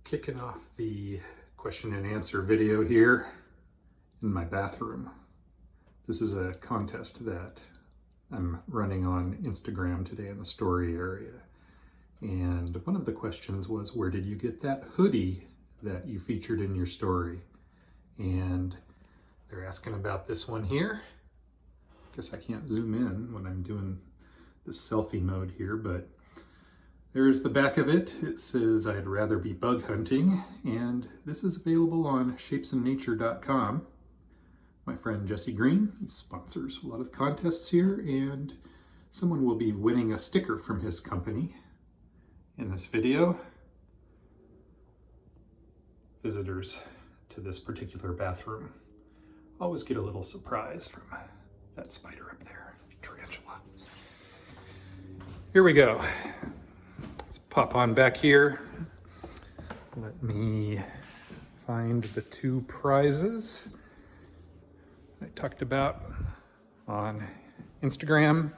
Kicking off the question and answer video here in my bathroom. This is a contest that I'm running on Instagram today in the story area. And one of the questions was, where did you get that hoodie that you featured in your story? And they're asking about this one here. Guess I can't zoom in when I'm doing this selfie mode here, but there's the back of it. It says, I'd rather be bug hunting, and this is available on shapesandnature.com. My friend Jesse Green, he sponsors a lot of contests here, and someone will be winning a sticker from his company in this video. Visitors to this particular bathroom always get a little surprise from that spider up there, tarantula. Here we go. Pop on back here. Let me find the two prizes I talked about on Instagram.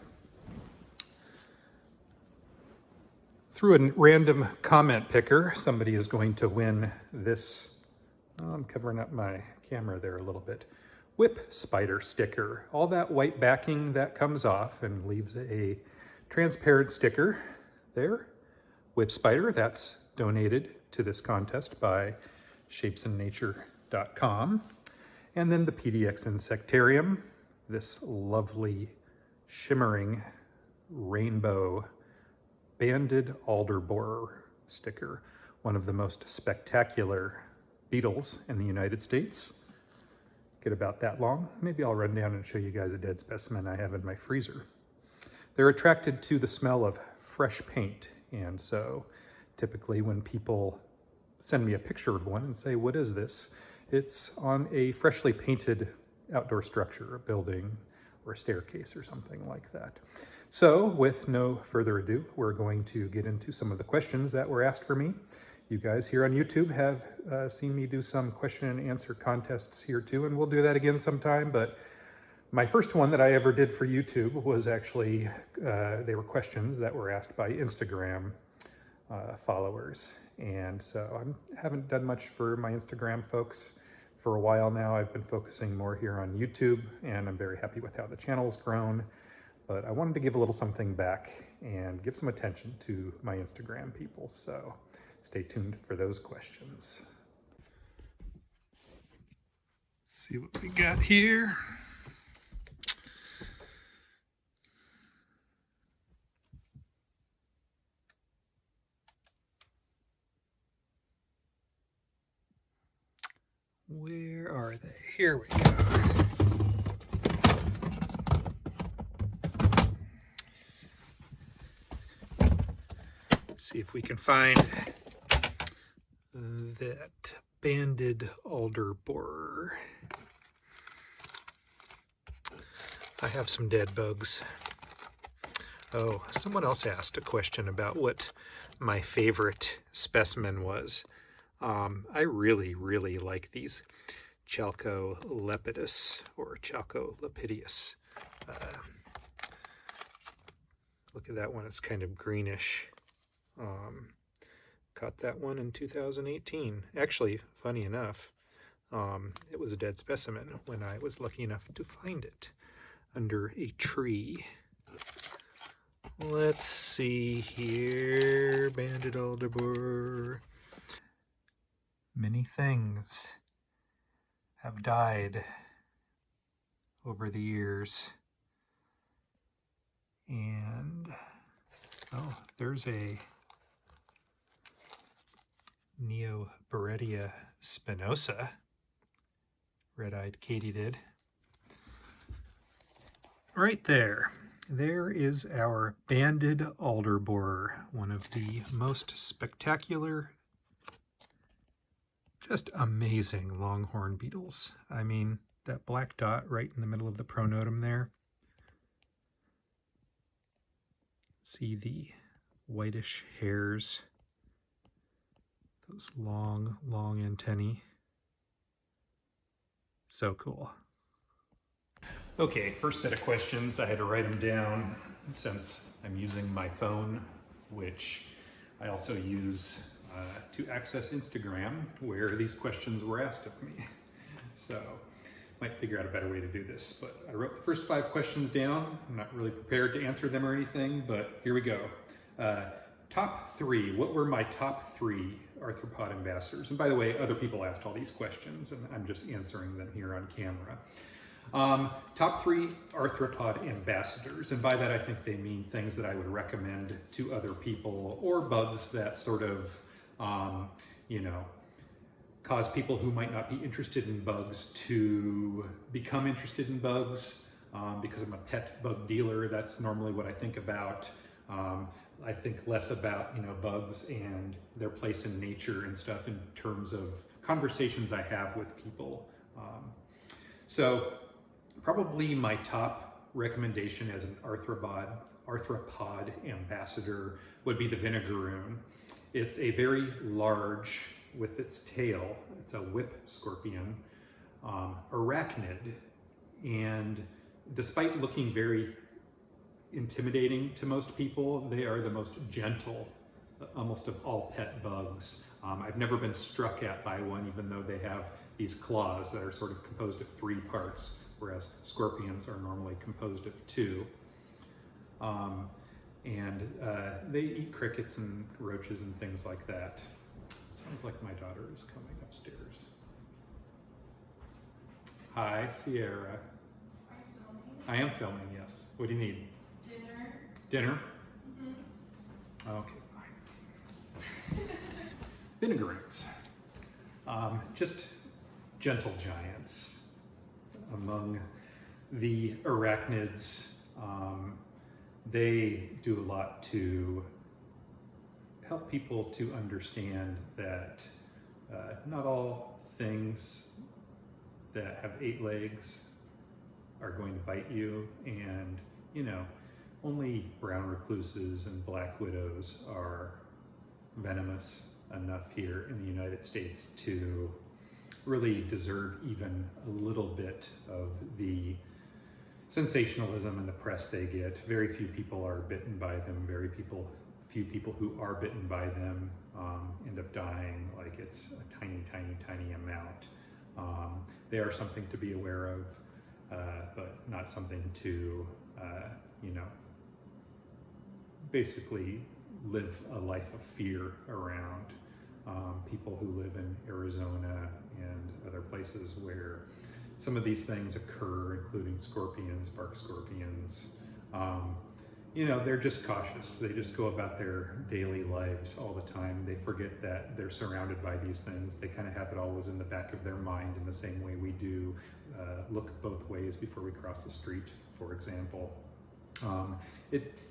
Through a random comment picker, somebody is going to win this. I'm covering up my camera there a little bit. Whip spider sticker. All that white backing that comes off and leaves a transparent sticker there. Whip spider, that's donated to this contest by shapesandnature.com. And then the PDX Insectarium, this lovely shimmering rainbow banded alder borer sticker, one of the most spectacular beetles in the United States. Get about that long. Maybe I'll run down and show you guys a dead specimen I have in my freezer. They're attracted to the smell of fresh paint. And so typically when people send me a picture of one and say, what is this? It's on a freshly painted outdoor structure, a building or a staircase or something like that. So with no further ado, we're going to get into some of the questions that were asked for me. You guys here on YouTube have seen me do some question and answer contests here too, and we'll do that again sometime. But my first one that I ever did for YouTube was actually, they were questions that were asked by Instagram followers. And so I haven't done much for my Instagram folks for a while now. I've been focusing more here on YouTube, and I'm very happy with how the channel's grown. But I wanted to give a little something back and give some attention to my Instagram people. So stay tuned for those questions. Let's see what we got here. Where are they? Here we go. See if we can find that banded alder borer. I have some dead bugs. Oh, someone else asked a question about what my favorite specimen was. I really, really like these Chalcolepidus or Chalcolepidus. Look at that one, it's kind of greenish. Caught that one in 2018. Actually, funny enough, it was a dead specimen when I was lucky enough to find it under a tree. Let's see here, banded alder borer. Many things have died over the years. And, oh, there's a Neobaretia spinosa. Red-eyed katydid. Right there. There is our banded alder borer, one of the most spectacular, just amazing longhorn beetles. I mean, that black dot right in the middle of the pronotum there. See the whitish hairs, those long, long antennae. So cool. Okay, first set of questions. I had to write them down since I'm using my phone, which I also use to access Instagram, where these questions were asked of me. So, might figure out a better way to do this, but I wrote the first 5 questions down. I'm not really prepared to answer them or anything, but here we go. Top 3, what were my top 3 arthropod ambassadors? And by the way, other people asked all these questions, and I'm just answering them here on camera. Top 3 arthropod ambassadors, and by that I think they mean things that I would recommend to other people, or bugs that sort of, you know, cause people who might not be interested in bugs to become interested in bugs. Because I'm a pet bug dealer, that's normally what I think about. I think less about, you know, bugs and their place in nature and stuff in terms of conversations I have with people. So probably my top recommendation as an arthropod ambassador would be the vinegaroon. It's a very large, with its tail, it's a whip scorpion, arachnid, and despite looking very intimidating to most people, they are the most gentle almost of all pet bugs. I've never been struck at by one, even though they have these claws that are sort of composed of 3 parts, whereas scorpions are normally composed of 2. They eat crickets and roaches and things like that. Sounds like my daughter is coming upstairs. Hi, Sierra. Are you filming? I am filming, yes. What do you need? Dinner. Dinner? Mm-hmm. Okay, fine. Vinegaroons. Just gentle giants. Among the arachnids, they do a lot to help people to understand that not all things that have 8 legs are going to bite you, and you know, only brown recluses and black widows are venomous enough here in the United States to really deserve even a little bit of the sensationalism in the press they get. Very few people are bitten by them. Few people who are bitten by them end up dying. Like, it's a tiny, tiny, tiny amount. They are something to be aware of, but not something to, you know, basically live a life of fear around. People who live in Arizona and other places where some of these things occur, including scorpions, bark scorpions. You know, they're just cautious. They just go about their daily lives all the time. They forget that they're surrounded by these things. They kind of have it always in the back of their mind, in the same way we do look both ways before we cross the street, for example.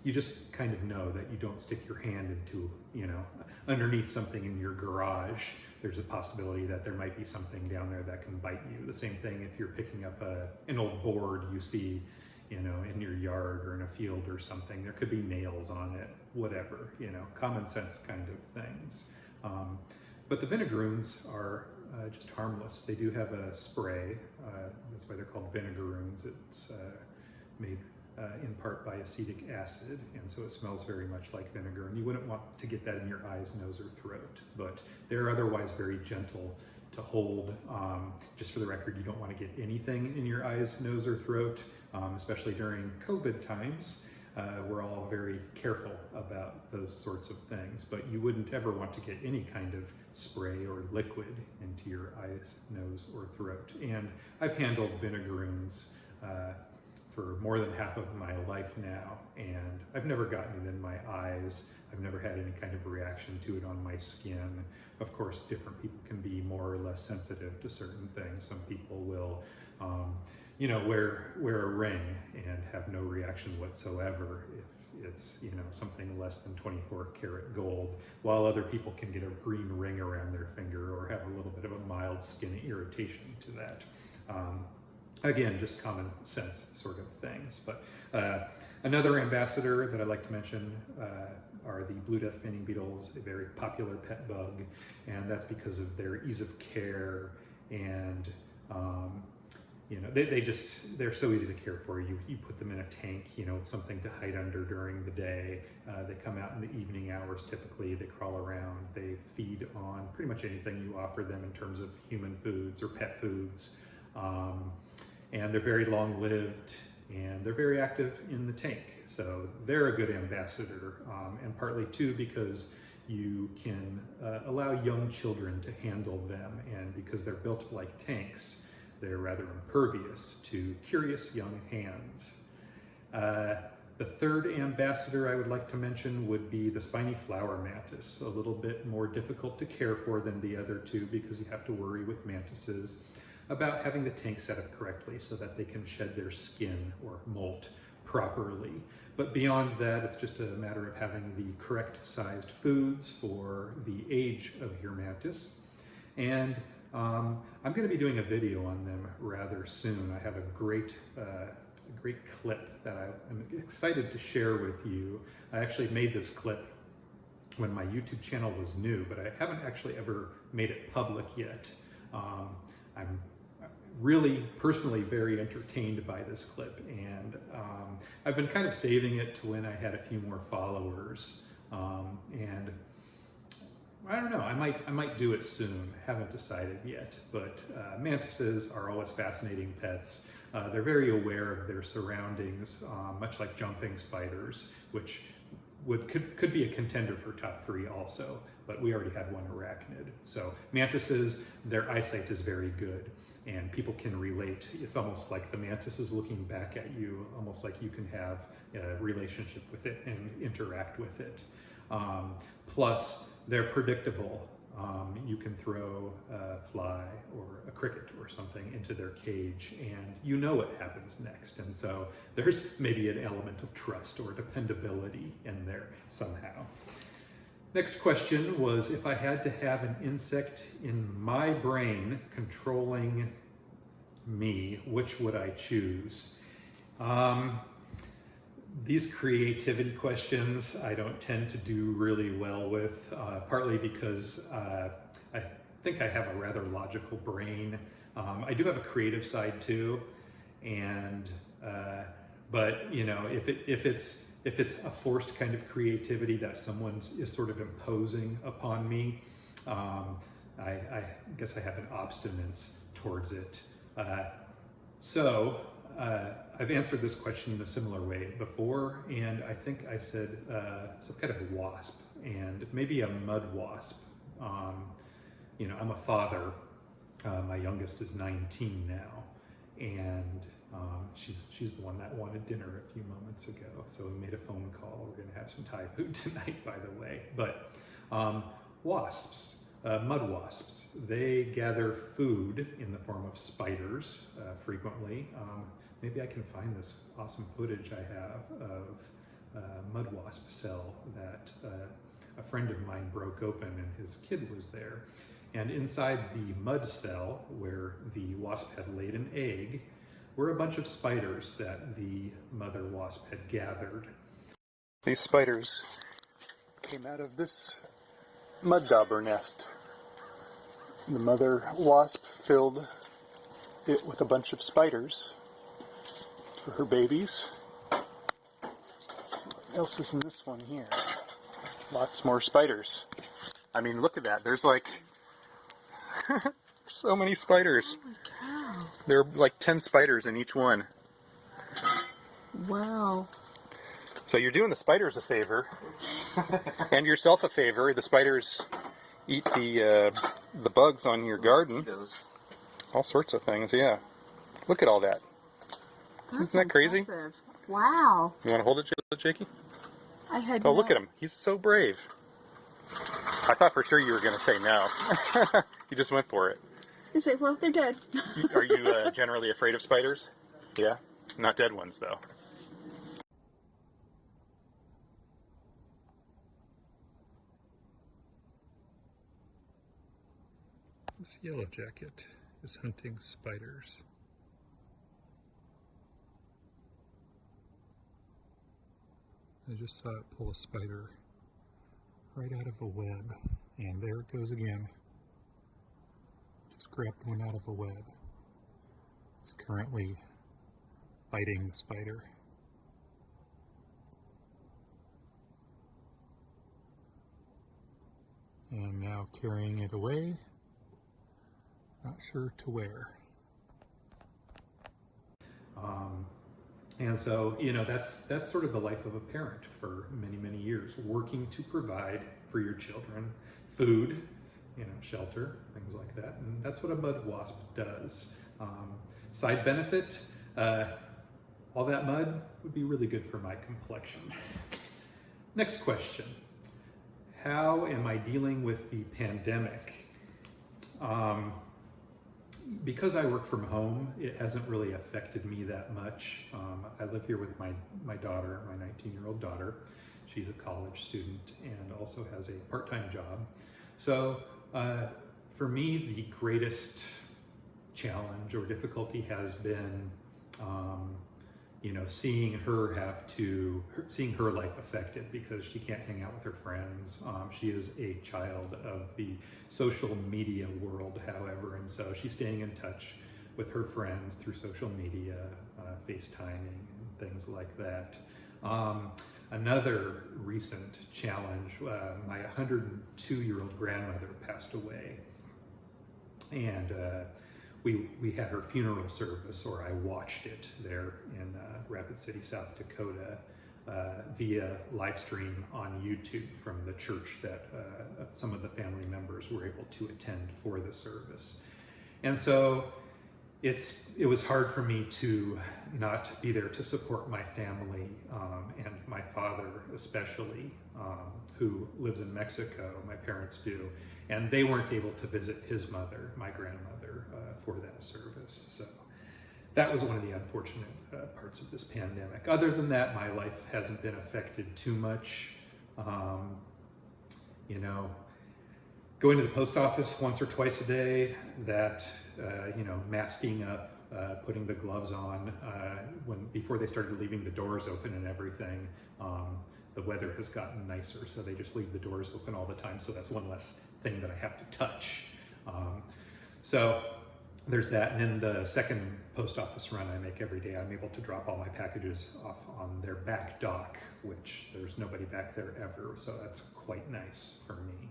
You just kind of know that you don't stick your hand into, you know, underneath something in your garage. There's a possibility that there might be something down there that can bite you. The same thing if you're picking up an old board you see, you know, in your yard or in a field or something. There could be nails on it, whatever, you know, common sense kind of things. But the vinegaroons are just harmless. They do have a spray. That's why they're called vinegaroons. It's made in part by acetic acid, and so it smells very much like vinegar, and you wouldn't want to get that in your eyes, nose, or throat, but they're otherwise very gentle to hold. Just for the record, you don't want to get anything in your eyes, nose, or throat, especially during COVID times. We're all very careful about those sorts of things, but you wouldn't ever want to get any kind of spray or liquid into your eyes, nose, or throat. And I've handled vinegaroons for more than half of my life now, and I've never gotten it in my eyes. I've never had any kind of reaction to it on my skin. Of course, different people can be more or less sensitive to certain things. Some people will, you know, wear a ring and have no reaction whatsoever if it's, you know, something less than 24 karat gold, while other people can get a green ring around their finger or have a little bit of a mild skin irritation to that. Again, just common sense sort of things. But another ambassador that I like to mention are the blue death fanning beetles, a very popular pet bug, and that's because of their ease of care and you know, they're so easy to care for. You put them in a tank, you know, with something to hide under during the day. They come out in the evening hours typically, they crawl around, they feed on pretty much anything you offer them in terms of human foods or pet foods. And they're very long-lived, and they're very active in the tank. So they're a good ambassador, and partly too because you can allow young children to handle them, and because they're built like tanks, they're rather impervious to curious young hands. The third ambassador I would like to mention would be the spiny flower mantis, a little bit more difficult to care for than the other two because you have to worry with mantises about having the tank set up correctly so that they can shed their skin or molt properly. But beyond that, it's just a matter of having the correct sized foods for the age of your mantis. And I'm going to be doing a video on them rather soon. I have a great clip that I'm excited to share with you. I actually made this clip when my YouTube channel was new, but I haven't actually ever made it public yet. I'm really personally very entertained by this clip, and I've been kind of saving it to when I had a few more followers, and I don't know, I might do it soon. Haven't decided yet, but mantises are always fascinating pets. They're very aware of their surroundings, much like jumping spiders, which could be a contender for top 3 also, but we already had one arachnid. So mantises, their eyesight is very good, and people can relate. It's almost like the mantis is looking back at you, almost like you can have a relationship with it and interact with it. Plus, they're predictable. You can throw a fly or a cricket or something into their cage and you know what happens next. And so there's maybe an element of trust or dependability in there somehow. Next question was, if I had to have an insect in my brain controlling me, which would I choose? These creativity questions I don't tend to do really well with, partly because I think I have a rather logical brain. I do have a creative side too, and but you know, if it's a forced kind of creativity that someone is sort of imposing upon me, I guess I have an obstinance towards it. I've answered this question in a similar way before, and I think I said some kind of wasp, and maybe a mud wasp. You know, I'm a father. My youngest is 19 now, and she's the one that wanted dinner a few moments ago. So we made a phone call. We're gonna have some Thai food tonight, by the way. But wasps, mud wasps, they gather food in the form of spiders frequently. Maybe I can find this awesome footage I have of mud wasp cell that a friend of mine broke open, and his kid was there. And inside the mud cell, where the wasp had laid an egg, were a bunch of spiders that the mother wasp had gathered. These spiders came out of this mud dauber nest. The mother wasp filled it with a bunch of spiders for her babies. Let's see what else is in this one here. Lots more spiders. I mean, look at that. There's like so many spiders. Oh my cow. There are like 10 spiders in each one. Wow. So you're doing the spiders a favor and yourself a favor. The spiders eat the bugs on your garden. All sorts of things, yeah. Look at all that. That's Isn't that crazy? impressive. Wow. You want to hold it, Jakey? I had Oh, look at him. He's so brave. I thought for sure you were going to say no. You just went for it. I was going to say, well, they're dead. Are you generally afraid of spiders? Yeah? Not dead ones, though. This yellow jacket is hunting spiders. I just saw it pull a spider right out of a web, and there it goes again. Just grabbed one out of a web. It's currently biting the spider. And now carrying it away, not sure to where. And so, you know, that's sort of the life of a parent for many, many years, working to provide for your children food, you know, shelter, things like that. And that's what a mud wasp does. Side benefit, all that mud would be really good for my complexion. Next question. How am I dealing with the pandemic? Because I work from home, it hasn't really affected me that much. I live here with my daughter, my 19-year-old daughter. She's a college student and also has a part-time job. So for me, the greatest challenge or difficulty has been, you know, seeing her life affected because she can't hang out with her friends. She is a child of the social media world, however, and so she's staying in touch with her friends through social media, FaceTiming, and things like that. Another recent challenge, my 102-year-old grandmother passed away, and we had her funeral service, or I watched it there in Rapid City, South Dakota, via live stream on YouTube from the church that some of the family members were able to attend for the service. And so it was hard for me to not be there to support my family, and my father especially, who lives in Mexico, my parents do, and they weren't able to visit his mother, my grandmother, for that service. So that was one of the unfortunate parts of this pandemic. Other than that, my life hasn't been affected too much. You know, going to the post office once or twice a day, that, you know, masking up, putting the gloves on, before they started leaving the doors open and everything. The weather has gotten nicer, so they just leave the doors open all the time, so that's one less thing that I have to touch. So there's that, and then the second post office run I make every day, I'm able to drop all my packages off on their back dock, which there's nobody back there ever, so that's quite nice for me.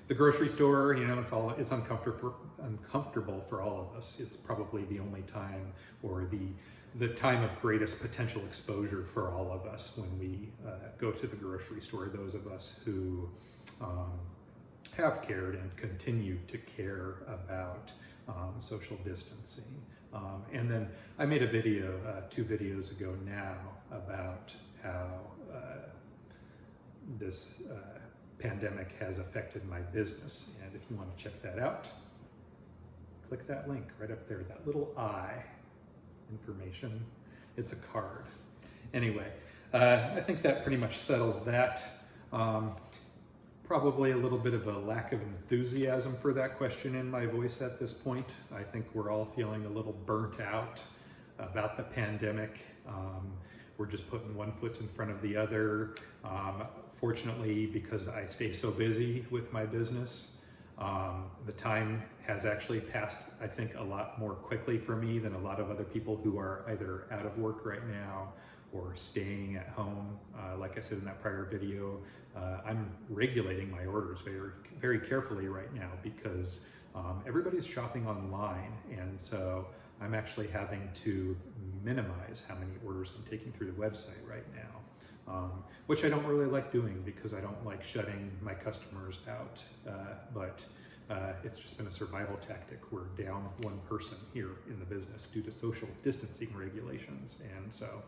The grocery store, you know, it's uncomfortable for all of us. It's probably the only time, or the time of greatest potential exposure for all of us when we go to the grocery store, those of us who have cared and continue to care about social distancing. And then I made a video 2 videos ago now about how this pandemic has affected my business. And if you want to check that out, click that link right up there, that little eye information. It's a card. Anyway, I think that pretty much settles that. Probably a little bit of a lack of enthusiasm for that question in my voice at this point. I think we're all feeling a little burnt out about the pandemic. We're just putting one foot in front of the other. Fortunately, because I stay so busy with my business, the time has actually passed, I think, a lot more quickly for me than a lot of other people who are either out of work right now or staying at home. Like I said in that prior video, I'm regulating my orders very, very carefully right now because everybody's shopping online, and so I'm actually having to minimize how many orders I'm taking through the website right now, which I don't really like doing because I don't like shutting my customers out, but it's just been a survival tactic. We're down one person here in the business due to social distancing regulations, and so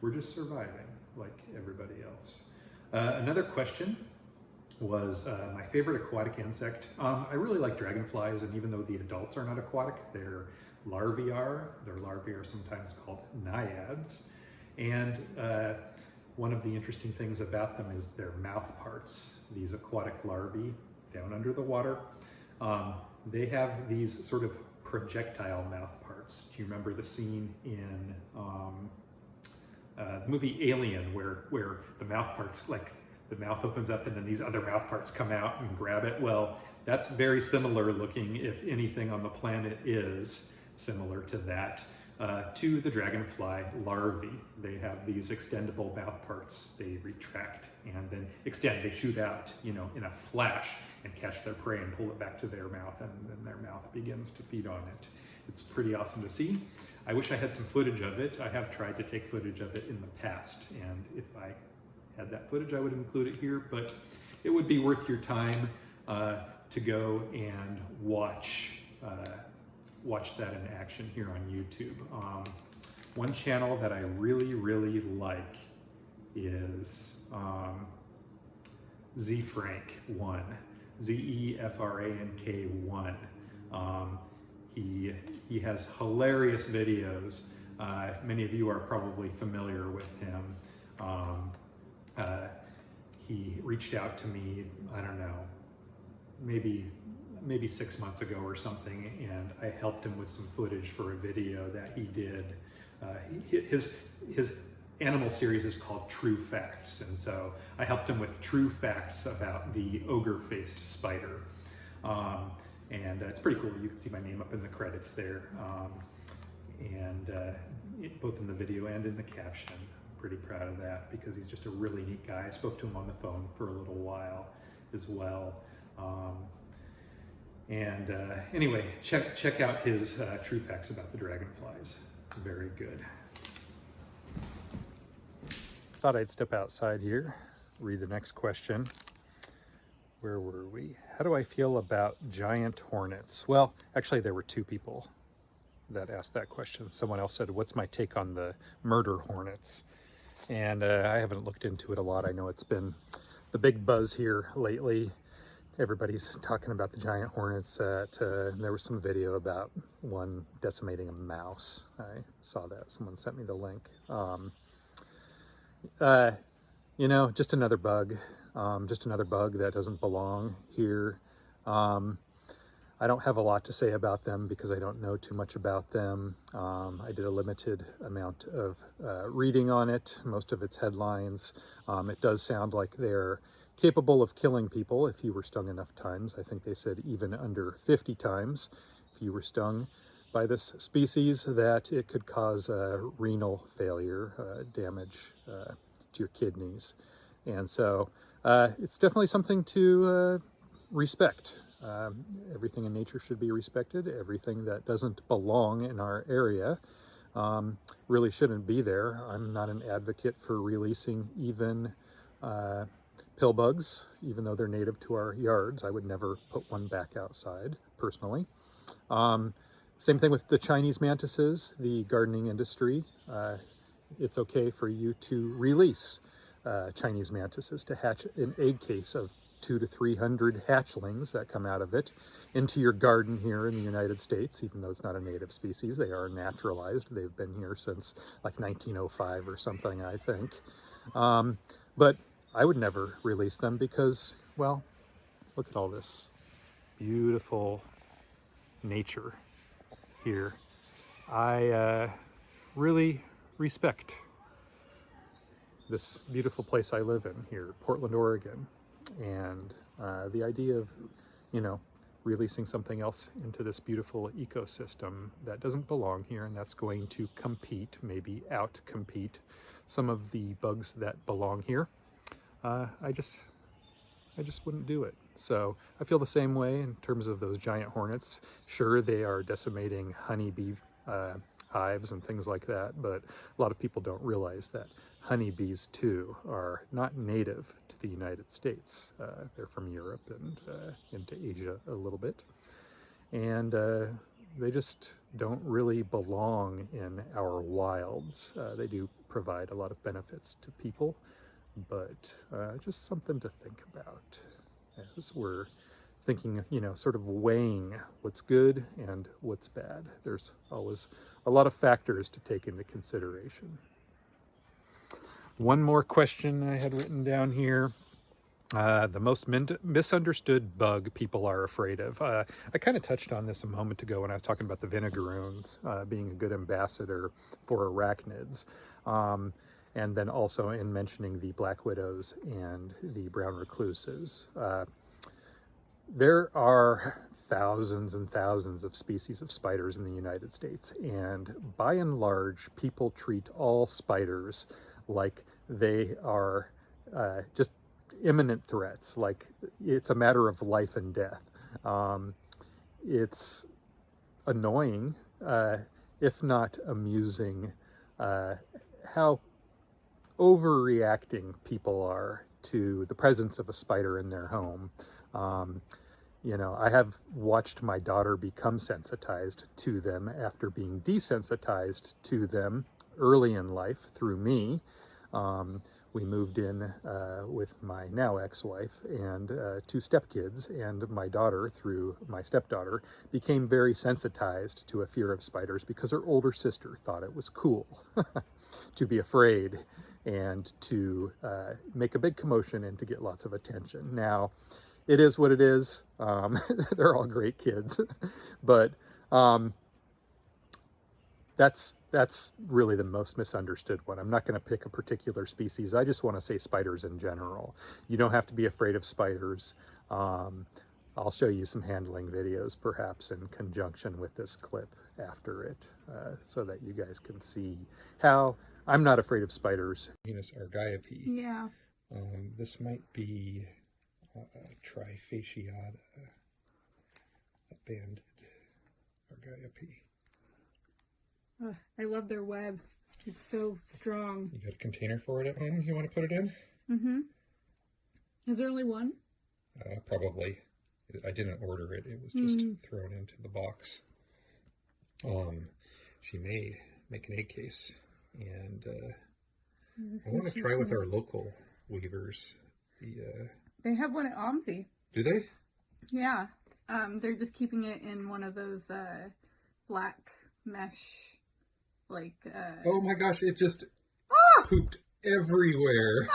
we're just surviving like everybody else. Another question was my favorite aquatic insect. I really like dragonflies, and even though the adults are not aquatic, their larvae are. Their larvae are sometimes called naiads. And one of the interesting things about them is their mouth parts. These aquatic larvae down under the water, they have these sort of projectile mouth parts. Do you remember the scene in the movie Alien where the mouth parts, like the mouth opens up and then these other mouth parts come out and grab it? Well, that's very similar looking, if anything on the planet is, similar to that. To the dragonfly larvae, they have these extendable mouth parts. They retract and then extend. They shoot out, you know, in a flash and catch their prey and pull it back to their mouth, and then their mouth begins to feed on it. It's pretty awesome to see. I wish I had some footage of it. I have tried to take footage of it in the past, and if I had that footage, I would include it here, but it would be worth your time to go and watch that in action here on YouTube. One channel that I really like is Zefrank1, Zefrank1. He has hilarious videos. Many of you are probably familiar with him. He reached out to me, I don't know, maybe 6 months ago or something, and I helped him with some footage for a video that he did. His animal series is called True Facts, and so I helped him with true facts about the ogre-faced spider. And it's pretty cool. You can see my name up in the credits there, both in the video and in the caption. Pretty proud of that because he's just a really neat guy. I spoke to him on the phone for a little while as well. Anyway, check out his True Facts about the dragonflies. Very good. Thought I'd step outside here, read the next question. Where were we? How do I feel about giant hornets? Well, actually there were two people that asked that question. Someone else said, what's my take on the murder hornets? And I haven't looked into it a lot. I know it's been the big buzz here lately. Everybody's talking about the giant hornets. There was some video about one decimating a mouse. I saw that. Someone sent me the link. You know, just another bug. Just another bug that doesn't belong here. I don't have a lot to say about them because I don't know too much about them. I did a limited amount of reading on it, most of its headlines. It does sound like they're capable of killing people if you were stung enough times. I think they said even under 50 times if you were stung by this species, that it could cause renal failure, damage to your kidneys. And so it's definitely something to respect. Everything in nature should be respected. Everything that doesn't belong in our area really shouldn't be there. I'm not an advocate for releasing even pill bugs, even though they're native to our yards. I would never put one back outside, personally. Same thing with the Chinese mantises, the gardening industry. It's okay for you to release Chinese mantises to hatch an egg case of 200 to 300 hatchlings that come out of it into your garden here in the United States, even though it's not a native species. They are naturalized. They've been here since like 1905 or something, I think. But I would never release them because, well, look at all this beautiful nature here. I really respect this beautiful place I live in here, Portland, Oregon. And the idea of, you know, releasing something else into this beautiful ecosystem that doesn't belong here and that's going to compete, maybe out-compete some of the bugs that belong here, I just wouldn't do it. So I feel the same way in terms of those giant hornets. Sure, they are decimating honeybee hives and things like that, but a lot of people don't realize that honeybees too are not native to the United States. They're from Europe and into Asia a little bit. And they just don't really belong in our wilds. They do provide a lot of benefits to people, but just something to think about as we're thinking, you know, sort of weighing what's good and what's bad. There's always a lot of factors to take into consideration. One more question I had written down here. The most misunderstood bug people are afraid of. I kind of touched on this a moment ago when I was talking about the vinegaroons being a good ambassador for arachnids. And then also in mentioning the black widows and the brown recluses. There are thousands and thousands of species of spiders in the United States, and by and large, people treat all spiders like they are just imminent threats, like it's a matter of life and death. It's annoying, if not amusing, how overreacting people are to the presence of a spider in their home. You know, I have watched my daughter become sensitized to them after being desensitized to them early in life through me. We moved in with my now ex-wife and 2 stepkids, and my daughter, through my stepdaughter, became very sensitized to a fear of spiders because her older sister thought it was cool to be afraid and to make a big commotion and to get lots of attention. Now, it is what it is. They're all great kids, but that's really the most misunderstood one. I'm not going to pick a particular species. I just want to say spiders in general. You don't have to be afraid of spiders. I'll show you some handling videos, perhaps in conjunction with this clip after it, so that you guys can see how I'm not afraid of spiders. Genus Argiope. Yeah. This might be Trifasciata, a banded Argiope. I love their web. It's so strong. You got a container for it at home you want to put it in? Mm-hmm. Is there only one? Probably. I didn't order it. It was just thrown into the box. She may make an egg case. And I want to try with our local weavers. They have one at OMSI. Do they? Yeah. They're just keeping it in one of those black mesh, like... Oh my gosh, it just pooped everywhere.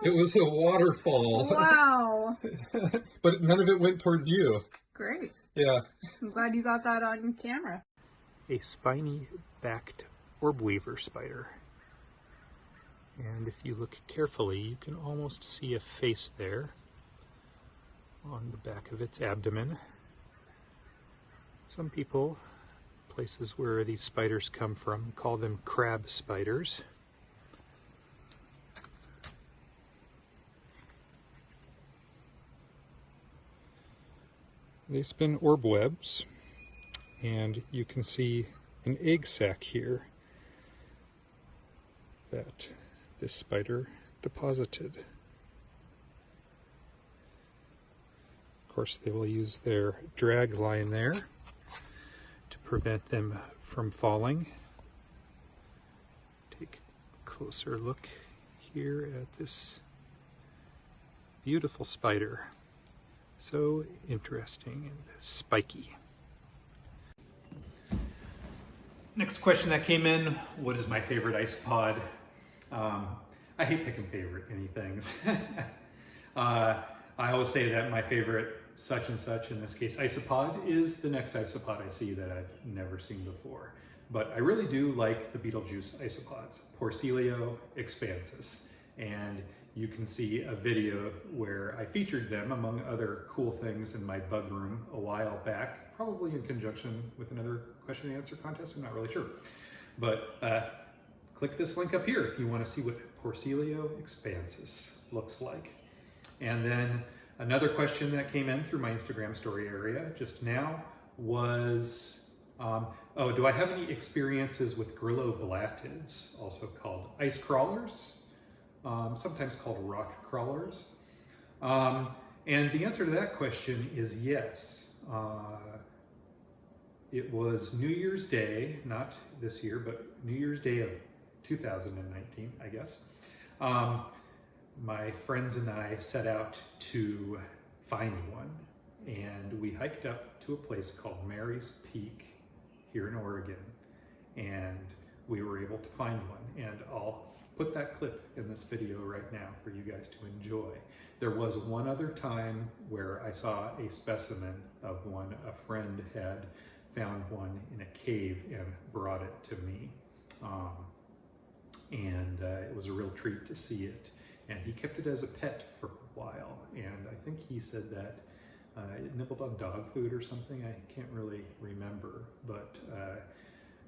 It was a waterfall. Wow. But none of it went towards you. Great. Yeah. I'm glad you got that on camera. A spiny-backed orb weaver spider. And if you look carefully, you can almost see a face there on the back of its abdomen. Some people, places where these spiders come from, call them crab spiders. They spin orb webs, and you can see an egg sac here that this spider deposited. Of course, they will use their drag line there to prevent them from falling. Take a closer look here at this beautiful spider. So interesting and spiky. Next question that came in, what is my favorite isopod? I hate picking favorite anythings. I always say that my favorite such and such, in this case isopod, is the next isopod I see that I've never seen before. But I really do like the Beetlejuice isopods, Porcelio expansus. And you can see a video where I featured them among other cool things in my bug room a while back, probably in conjunction with another question and answer contest, I'm not really sure. But click this link up here if you want to see what Porcelio expansus looks like. And then another question that came in through my Instagram story area just now was, do I have any experiences with Grylloblattodes, also called icecrawlers? Sometimes called rock crawlers. And the answer to that question is yes. It was New Year's Day, not this year, but New Year's Day of 2019, I guess. My friends and I set out to find one, and we hiked up to a place called Mary's Peak here in Oregon, and we were able to find one. And I'll put that clip in this video right now for you guys to enjoy. There was one other time where I saw a specimen of one. A friend had found one in a cave and brought it to me. It was a real treat to see it. And he kept it as a pet for a while. And I think he said that it nibbled on dog food or something. I can't really remember, but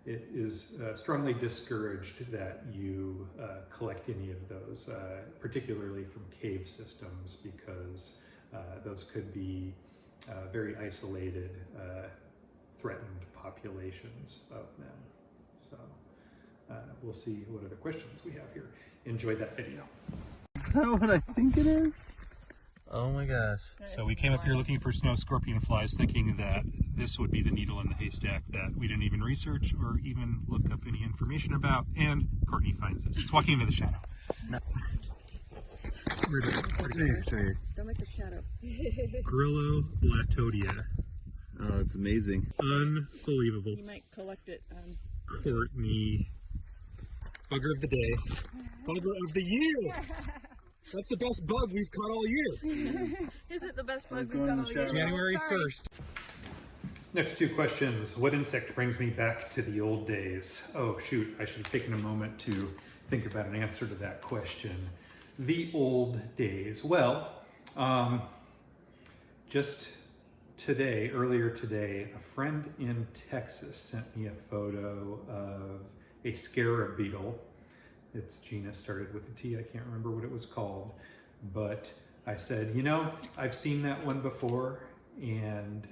it is strongly discouraged that you collect any of those, particularly from cave systems, because those could be very isolated, threatened populations of them. So we'll see what other questions we have here. Enjoy that video. Is that what I think it is? Oh my gosh. So we came up here looking for snow scorpion flies, thinking that this would be the needle in the haystack that we didn't even research or even look up any information about, and Courtney finds us. It's walking into the shadow. No. Don't make the shadow. Grylloblattodea. Oh, that's amazing. Unbelievable. You might collect it. Courtney. Bugger of the day. Bugger of the year! That's the best bug we've caught all year. Is it the best bug we've got all year? January 1st. Next two questions. What insect brings me back to the old days? Oh shoot, I should have taken a moment to think about an answer to that question. The old days. Well, just today, earlier today, a friend in Texas sent me a photo of a scarab beetle. Its genus started with a T, I can't remember what it was called, but I said, you know, I've seen that one before, and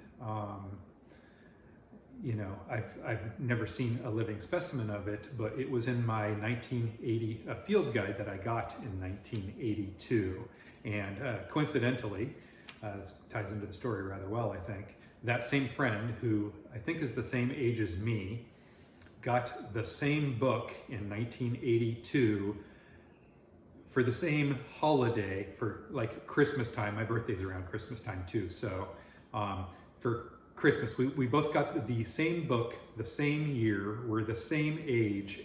you know, I've never seen a living specimen of it, but it was in my 1980 field guide that I got in 1982, and coincidentally, this ties into the story rather well, I think, that same friend, who I think is the same age as me, got the same book in 1982 for the same holiday, for like Christmas time. My birthday's around Christmas time too. So for Christmas, we both got the same book, the same year, we're the same age.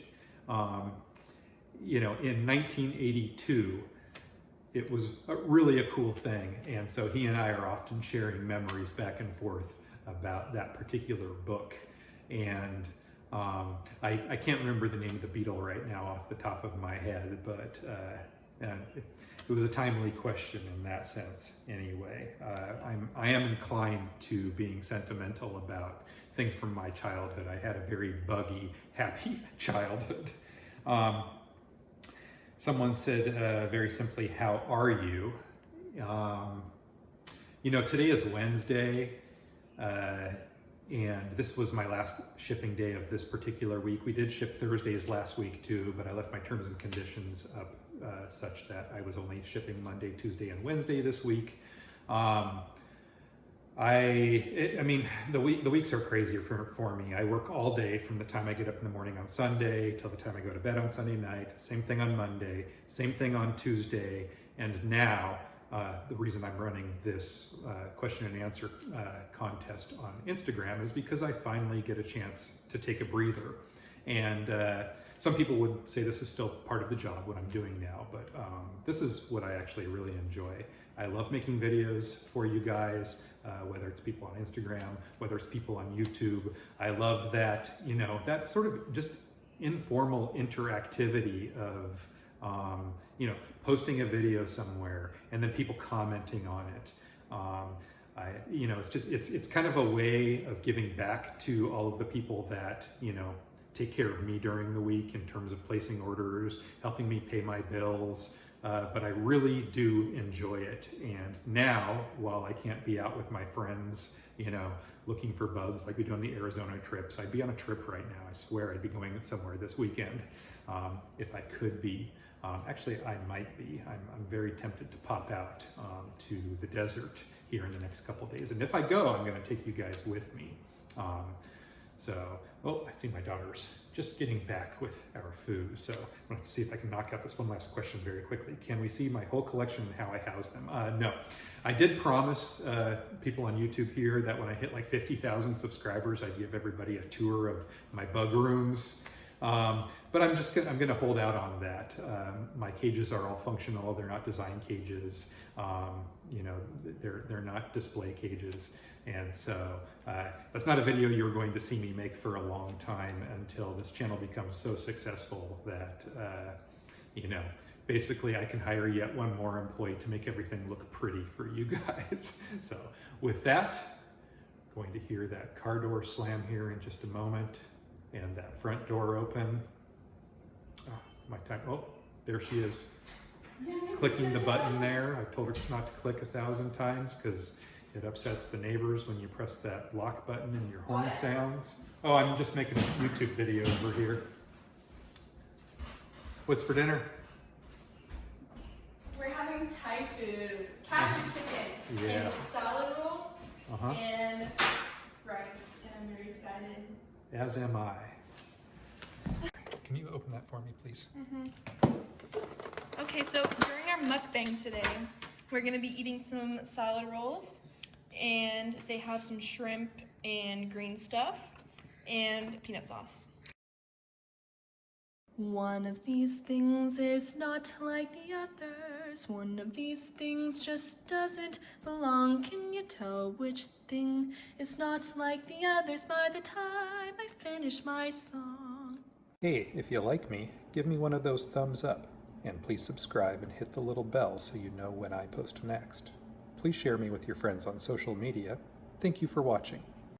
You know, in 1982, it was really a cool thing. And so he and I are often sharing memories back and forth about that particular book. And I can't remember the name of the beetle right now off the top of my head, but it was a timely question in that sense anyway. I am inclined to being sentimental about things from my childhood. I had a very buggy, happy childhood. Someone said very simply, how are you? You know, today is Wednesday. And this was my last shipping day of this particular week. We did ship Thursdays last week too, but I left my terms and conditions up such that I was only shipping Monday, Tuesday, and Wednesday this week. I mean, the weeks are crazier for me. I work all day from the time I get up in the morning on Sunday till the time I go to bed on Sunday night. Same thing on Monday, same thing on Tuesday, and now the reason I'm running this question and answer contest on Instagram is because I finally get a chance to take a breather. And some people would say this is still part of the job, what I'm doing now, but this is what I actually really enjoy. I love making videos for you guys, whether it's people on Instagram, whether it's people on YouTube. I love that, you know, that sort of just informal interactivity of you know, posting a video somewhere and then people commenting on it. You know, it's kind of a way of giving back to all of the people that, you know, take care of me during the week in terms of placing orders, helping me pay my bills. But I really do enjoy it. And now, while I can't be out with my friends, you know, looking for bugs like we do on the Arizona trips, I'd be on a trip right now. I swear I'd be going somewhere this weekend if I could be. Actually, I might be. I'm very tempted to pop out to the desert here in the next couple days. And if I go, I'm going to take you guys with me. Oh, I see my daughters just getting back with our food. So I'm going to see if I can knock out this one last question very quickly. Can we see my whole collection and how I house them? No. I did promise people on YouTube here that when I hit like 50,000 subscribers, I'd give everybody a tour of my bug rooms. But I'm gonna hold out on that. My cages are all functional. They're not design cages. You know, they're not display cages. And so that's not a video you're going to see me make for a long time until this channel becomes so successful that, you know, basically I can hire yet one more employee to make everything look pretty for you guys. So with that, going to hear that car door slam here in just a moment, and that front door open. Oh, my time, oh, there she is. Clicking the button there. I told her not to click 1,000 times because it upsets the neighbors when you press that lock button and your horn sounds. Oh, I'm just making a YouTube video over here. What's for dinner? We're having Thai food, cashew chicken, Yeah. and salad rolls, Uh-huh. and rice, and I'm very excited. As am I. Can you open that for me, please? Okay, so during our mukbang today, we're gonna be eating some salad rolls, and they have some shrimp and green stuff, and peanut sauce. One of these things is not like the others. One of these things just doesn't belong. Can you tell which thing is not like the others by the time I finish my song? Hey, if you like me, give me one of those thumbs up. And please subscribe and hit the little bell so you know when I post next. Please share me with your friends on social media. Thank you for watching.